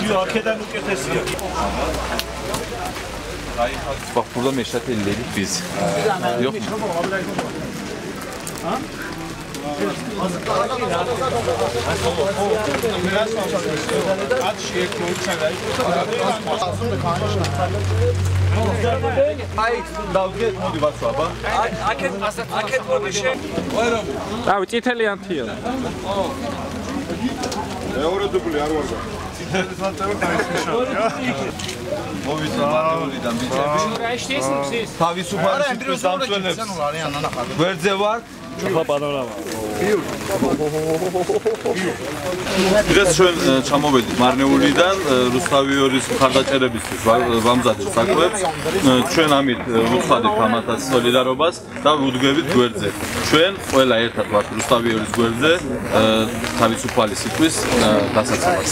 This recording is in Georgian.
იო, აქედან უკეთესია. Burada meşatelleri biz. Yok mu? Ay, dalga modi var sabah. Aket modi şey. Abi İtalyantiyo. მეორე დუბლი არ ვარ. მოვიცნობარებულიდან ბიჭები. თავისუფალი სამწველებს. გვერდზე ვარ. Ჭაფა პანორამა. დღეს ჩვენ ჩამოვედით მარნეულიდან რუსთავიორის მხარდაჭერებისთვის ვამზადეთ საკვებს. ჩვენ ამით ვუცხადეთ ამათაც სოლიდარობას და ვუდგებით გვერდზე. ჩვენ ყველა ერთად ვართ რუსთავიორის გვერდზე თავისუფალი სიტყვის დასაცავად.